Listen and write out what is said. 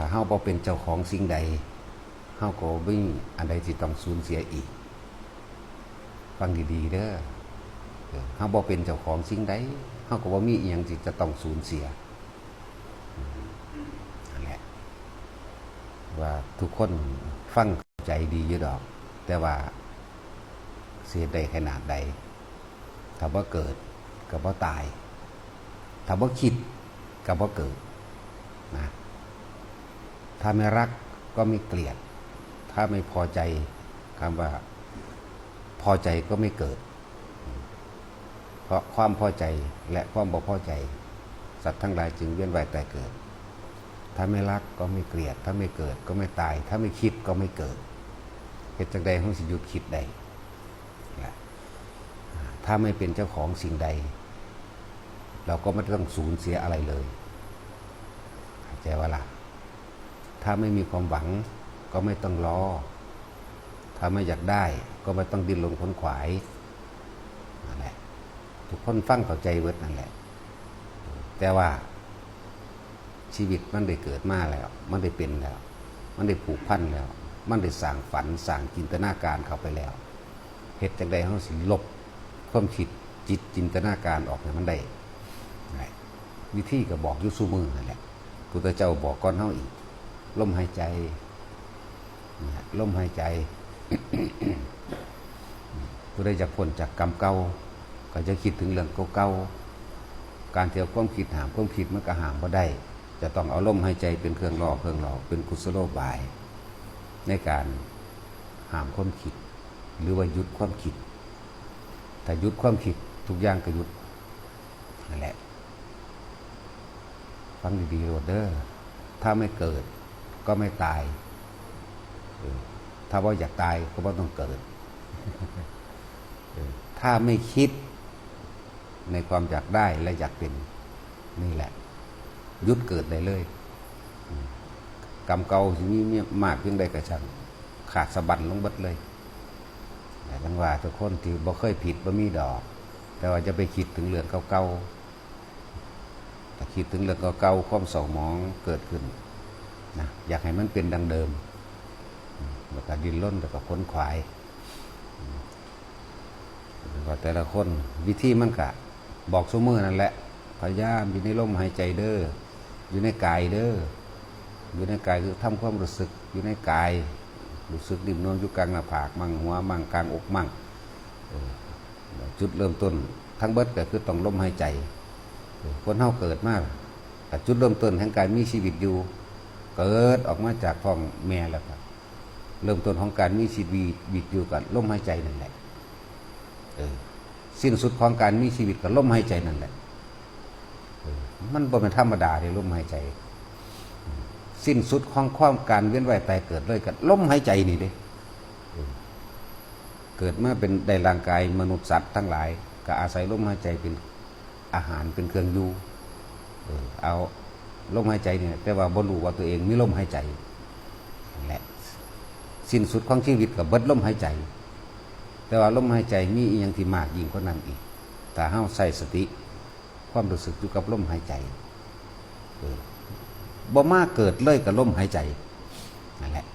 ถ้าเฮาบ่เป็นเจ้าของสิ่งใดเฮาก็บ่มีอันใดที่ต้องสูญเสียอีกฟังดีๆเด้อเฮาบ่เป็นเจ้าของสิ่งใดเฮาก็บ่มีอีหยังที่จะต้องสูญเสียนั่นแหละว่าทุกคนฟังใจดีอยู่ดอกแต่ว่าเสียได้ขนาดใดถ้าบ่เกิดก็บ่ตายถ้าบ่คิดก็บ่เกิดนะถ้าไม่รักก็ไม่เกลียดถ้าไม่พอใจคำว่าพอใจก็ไม่เกิดเพราะความพอใจและความบ่พอใจสัตว์ทั้งหลายจึงเวียนว่ายตายเกิดถ้าไม่รักก็ไม่เกลียดถ้าไม่เกิดก็ไม่ตายถ้าไม่คิดก็ไม่เกิดเหตุจังใดของสิหยุดคิดใดถ้าไม่เป็นเจ้าของสิ่งใดเราก็ไม่ต้องสูญเสียอะไรเลยเข้าใจว่าล่ะถ้าไม่มีความหวังก็ไม่ต้องรอถ้าไม่อยากได้ก็ไม่ต้องดิ้นรนขวนขวายนั่นแหละทุกคนฟังเข้าใจเวิร์ดนั่นแหละแต่ว่าชีวิตมันได้เกิดมาแล้วมันได้เป็นแล้วมันได้ผูกพันแล้วมันได้สร้างฝันสร้างจินตนาการเข้าไปแล้วเหตุจังใดเขาสิลบความคิดจิตจินตนาการออกให้มันได้วิธีก็บอกอยู่สู้มือนั่นแหละพุทธเจ้าบอกก่อนเฮาอีกลมหายใจลมหายใจ ผู้ใดจะพ้นจากกรรมเก่าก็จะคิดถึงเรื่องเก่าๆการเที่ยวความคิดหามความคิดมันก็หามบ่ได้จะต้องเอาลมหายใจเป็นเครื่องหล่อเป็นกุศโลบายในการหามความคิดหรือว่าหยุดความคิดถ้าหยุดความคิดทุกอย่างก็หยุดนั่นแหละฟังดีๆโรเดอร์ถ้าไม่เกิดก็ไม่ตายถ้าว่าอยากตายก็ว่าต้องเกิดถ้าไม่คิดในความอยากได้และอยากเป็นนี่แหละหยุดเกิดได้เลยกรรมเก่าที่นี่มากยิ่งใดกระชังขาดสะบั้นลงบัดเลยแต่ทั้งว่าทุกคนที่บ่เคยผิดบ่มีดอกแต่ว่าจะไปคิดถึงเรื่องเก่าๆถ้าคิดถึงเรื่องเก่าๆความเศร้าหมองเกิดขึ้นนะอยากให้มันเป็นดังเดิมแล้วก็ดิ้นรนแล้วก็ค้นขวายว่าแต่ละคนวิธีมันก็บอกซุมื้อนั่นแหละพยายามอยู่ในลมหายใจเด้ออยู่ในกายเด้ออยู่ในกายคือทำความรู้สึกอยู่ในกายรู้สึกดิ่มนวลอยู่กลางหน้าผากมั่งหัวมั่งกลางอกมั่งจุดเริ่มต้นทั้งเบิดก็คือต้องลมหายใจคนเฮาเกิดมาแต่จุดเริ่มต้นแห่งการมีชีวิตอยู่เกิดออกมาจากท้องแม่แล้วครับเริ่มต้นของการมีชีวิตอยู่กับลมหายใจนั่นแหละสิ้นสุดของการมีชีวิตกับลมหายใจนั่นแหละมันบ่เป็นธรรมดาเลยลมหายใจสิ้นสุดของความการเวียนว่ายตายเกิดเลยกับลมหายใจนี่เด้เกิดมาเป็นได้ร่างกายมนุษย์สัตว์ทั้งหลายก็อาศัยลมหายใจเป็นอาหารเป็นเครื่องอยู่เอาลมหายใจเนี่ยแต่ว่าบ่รู้ว่าตัวเองมีลมหายใจนั่นแหละสิ้นสุดของชีวิตกับเบิดลมหายใจแต่ว่าลมหายใจมีอีกอย่างที่มากยิ่งกว่านั้นอีกถ้าเฮาใส่สติความรู้สึกอยู่กับลมหายใจบ่มากเกิดเลยกับลมหายใจนั่นแหละ